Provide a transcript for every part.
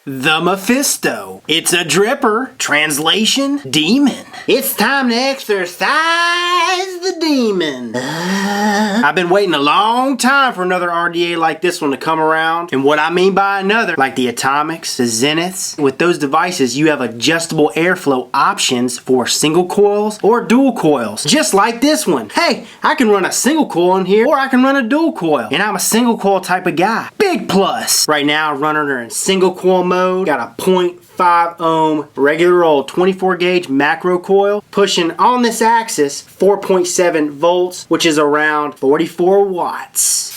the Mephisto. It's a dripper. Translation, demon. It's time to exorcise the demon. I've been waiting a long time for another RDA like this one to come around. And what I mean by another, like the Atomics, the Zeniths, with those devices you have adjustable airflow options for single coils or dual coils. Just like this one. Hey, I can run a single coil in here or I can run a dual coil. And I'm a single coil type of guy. Big plus. Right now I'm running her in single coil mode. Got a 0.5 ohm regular old 24 gauge macro coil pushing on this axis 4.7 volts, which is around 44 watts.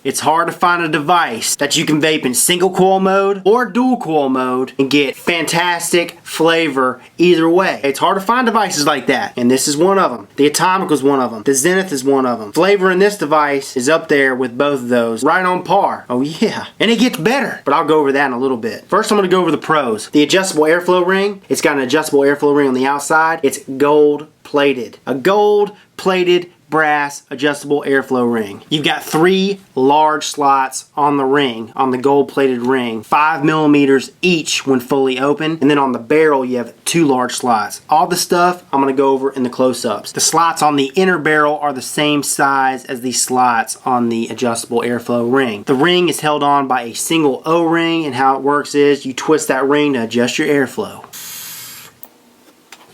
It's hard to find a device that you can vape in single coil mode or dual coil mode and get fantastic flavor either way. It's hard to find devices like that, and this is one of them. The Atomic was one of them. The Zenith is one of them. Flavor in this device is up there with both of those, right on par. Oh yeah, and it gets better, but I'll go over that in a little bit. First, I'm going to go over the pros. The adjustable airflow ring. It's got an adjustable airflow ring on the outside. It's gold plated. A gold plated brass adjustable airflow ring. You've got 3 large slots on the ring, on the gold plated ring, 5 millimeters each when fully open, and then on the barrel you have 2 large slots. All the stuff I'm going to go over in the close-ups. The slots on the inner barrel are the same size as the slots on the adjustable airflow ring. The ring is held on by a single O-ring, and how it works is you twist that ring to adjust your airflow.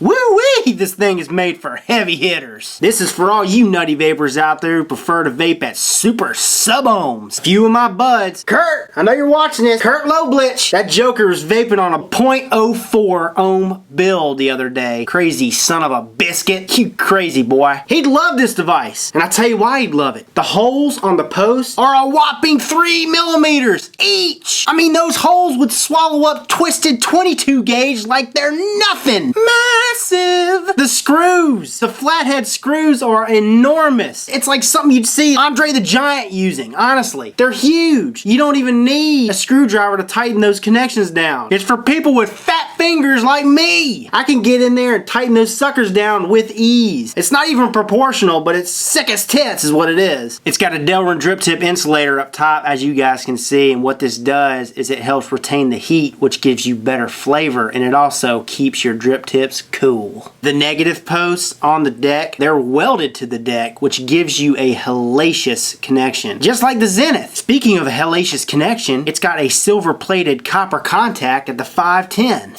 Woo-wee! This thing is made for heavy hitters. This is for all you nutty vapors out there who prefer to vape at super sub-ohms. Few of my buds. Kurt, I know you're watching this. Kurt Loblitch. That joker was vaping on a 0.04 ohm build the other day. Crazy son of a biscuit. You crazy boy. He'd love this device. And I tell you why he'd love it. The holes on the post are a whopping 3 millimeters each. I mean, those holes would swallow up twisted 22 gauge like they're nothing. Massive. The screws, the flathead screws are enormous. It's like something you'd see Andre the Giant using. Honestly, they're huge. You don't even need a screwdriver to tighten those connections down. It's for people with fat fingers like me. I can get in there and tighten those suckers down with ease. It's not even proportional, but it's sick as tits is what it is. It's got a Delrin drip tip insulator up top, as you guys can see, and what this does is it helps retain the heat, which gives you better flavor, and it also keeps your drip tips cool. The negative posts on the deck, they're welded to the deck, which gives you a hellacious connection. Just like the Zenith. Speaking of a hellacious connection, it's got a silver plated copper contact at the 510.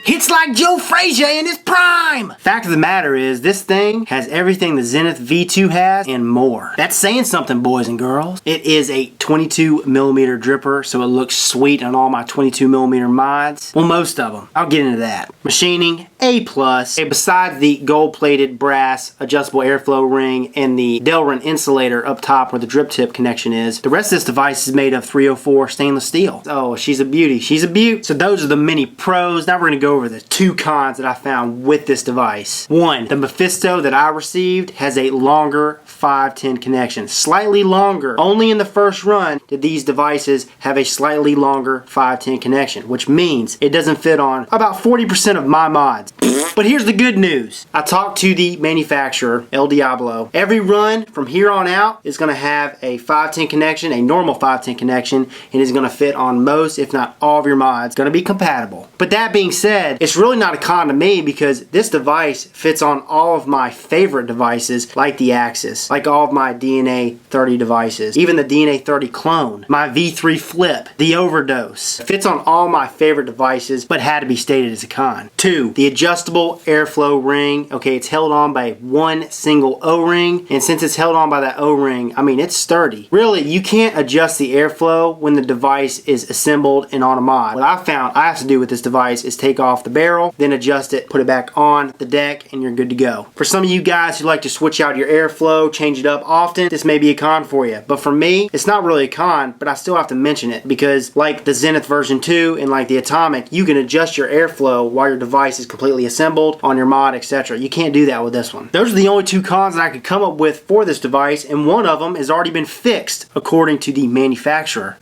It's like Joe Frazier in his prime! Fact of the matter is, this thing has everything the Zenith V2 has and more. That's saying something, boys and girls. It is a 22 millimeter dripper, so it looks sweet on all my 22 millimeter mods. Well, most of them. I'll get into that. Machining, A+. Besides the gold-plated brass adjustable airflow ring and the Delrin insulator up top where the drip tip connection is, the rest of this device is made of 304 stainless steel. Oh, she's a beauty. She's a beaut. So those are the many pros. Now we're going to go over the 2 cons that I found with this device. 1, the Mephisto that I received has a longer 510 connection. Slightly longer. Only in the first run did these devices have a slightly longer 510 connection, which means it doesn't fit on about 40% of my mods. But here's the good news. I talked to the manufacturer, El Diablo. Every run from here on out is going to have a 510 connection, a normal 510 connection, and is going to fit on most, if not all of your mods. Going to be compatible. But that being said, it's really not a con to me because this device fits on all of my favorite devices like the Axis, like all of my DNA 30 devices, even the DNA 30 clone, my V3 Flip, the Overdose. It fits on all my favorite devices, but had to be stated as a con. 2, the adjustable airflow ring. Okay, it's held on by 1 single O-ring, and since it's held on by that O-ring, I mean, it's sturdy. Really, you can't adjust the airflow when the device is assembled and on a mod. What I found I have to do with this device is take off the barrel, then adjust it, put it back on the deck, and you're good to go. For some of you guys who like to switch out your airflow, change it up often, this may be a con for you. But for me, it's not really a con, but I still have to mention it because like the Zenith version 2 and like the Atomic, you can adjust your airflow while your device is completely assembled on your mod, etc. You can't do that with this one. Those are the only 2 cons that I could come up with for this device, and one of them has already been fixed according to the manufacturer.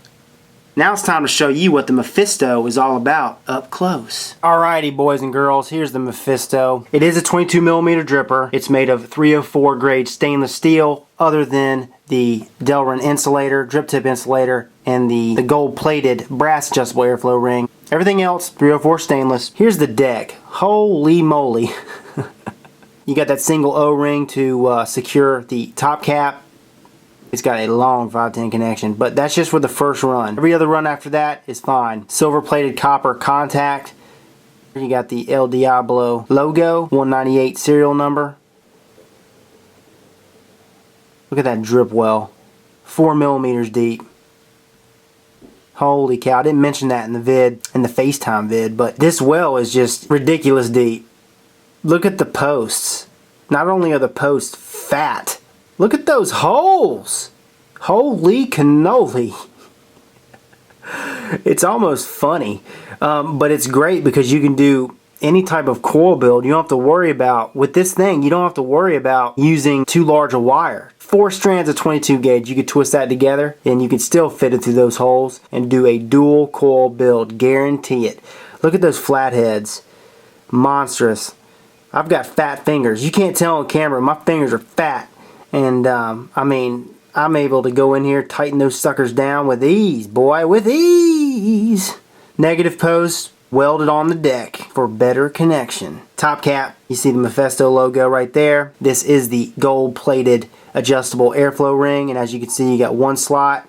Now it's time to show you what the Mephisto is all about up close. Alrighty, boys and girls, here's the Mephisto. It is a 22mm dripper. It's made of 304 grade stainless steel, other than the Delrin insulator, drip tip insulator, and the gold plated brass adjustable airflow ring. Everything else, 304 stainless. Here's the deck. Holy moly. You got that single O-ring to secure the top cap. It's got a long 510 connection, but that's just for the first run. Every other run after that is fine. Silver plated copper contact. You got the El Diablo logo, 198 serial number. Look at that drip well. 4mm deep. Holy cow, I didn't mention that in the FaceTime vid, but this well is just ridiculous deep. Look at the posts. Not only are the posts fat, look at those holes. Holy cannoli. It's almost funny, but it's great because you can do any type of coil build. You don't have to worry about, with this thing, you don't have to worry about using too large a wire. 4 strands of 22 gauge, you could twist that together and you can still fit it through those holes and do a dual coil build, guarantee it. Look at those flatheads, monstrous. I've got fat fingers. You can't tell on camera, my fingers are fat. And I mean, I'm able to go in here, tighten those suckers down with ease, boy, with ease. Negative post welded on the deck for better connection. Top cap, you see the Mephisto logo right there. This is the gold plated adjustable airflow ring, and as you can see, you got 1 slot,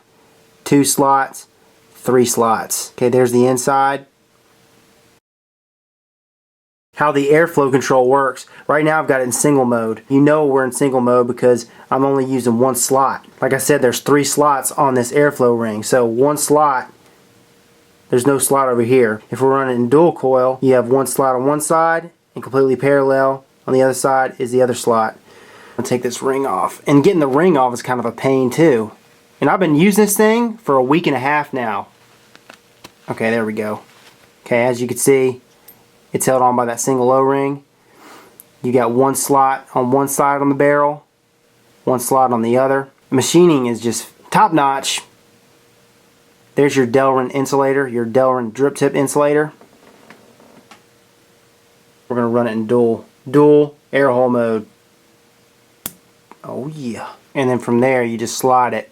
2 slots, 3 slots. Okay, there's the inside. How the airflow control works. Right now I've got it in single mode. You know we're in single mode because I'm only using 1 slot. Like I said, there's 3 slots on this airflow ring. So 1 slot, there's no slot over here. If we're running in dual coil, you have 1 slot on one side and completely parallel on the other side is the other slot. I'm gonna take this ring off. And getting the ring off is kind of a pain too. And I've been using this thing for a week and a half now. Okay, there we go. Okay, as you can see, it's held on by that single O-ring. You got 1 slot on one side on the barrel, 1 slot on the other. Machining is just top notch. There's your Delrin insulator, your Delrin drip tip insulator. We're going to run it in dual air hole mode. Oh yeah. And then from there you just slide it.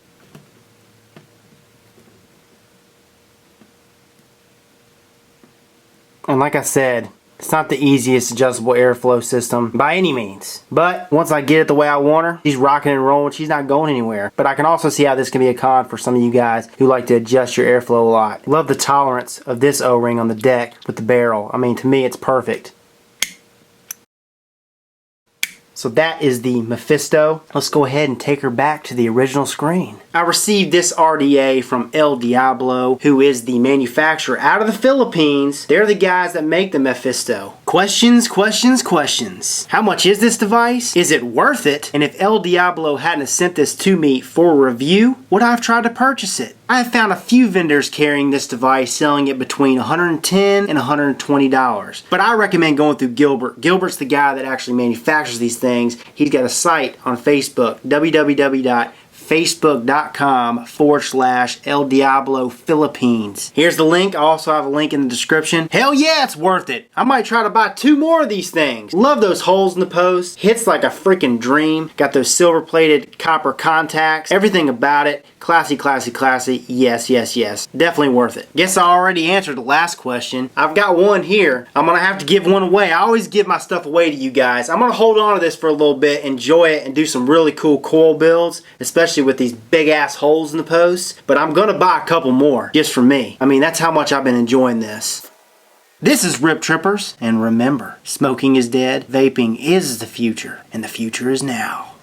And like I said, it's not the easiest adjustable airflow system by any means. But once I get it the way I want her, she's rocking and rolling. She's not going anywhere. But I can also see how this can be a con for some of you guys who like to adjust your airflow a lot. Love the tolerance of this O-ring on the deck with the barrel. I mean, to me, it's perfect. So that is the Mephisto. Let's go ahead and take her back to the original screen. I received this RDA from El Diablo, who is the manufacturer out of the Philippines. They're the guys that make the Mephisto. Questions, questions, questions. How much is this device? Is it worth it? And if El Diablo hadn't sent this to me for review, would I have tried to purchase it? I have found a few vendors carrying this device selling it between $110 and $120. But I recommend going through Gilbert. Gilbert's the guy that actually manufactures these things. He's got a site on Facebook, www.facebook.com/El Diablo Philippines. Here's the link. I also have a link in the description. Hell yeah, it's worth it. I might try to buy 2 more of these things. Love those holes in the post. Hits like a freaking dream. Got those silver plated copper contacts. Everything about it. Classy, classy, classy. Yes, yes, yes. Definitely worth it. Guess I already answered the last question. I've got one here. I'm going to have to give one away. I always give my stuff away to you guys. I'm going to hold on to this for a little bit, enjoy it, and do some really cool coil builds, especially with these big ass holes in the posts. But I'm going to buy a couple more just for me. I mean, that's how much I've been enjoying this. This is Rip Trippers, and remember, smoking is dead, vaping is the future, and the future is now.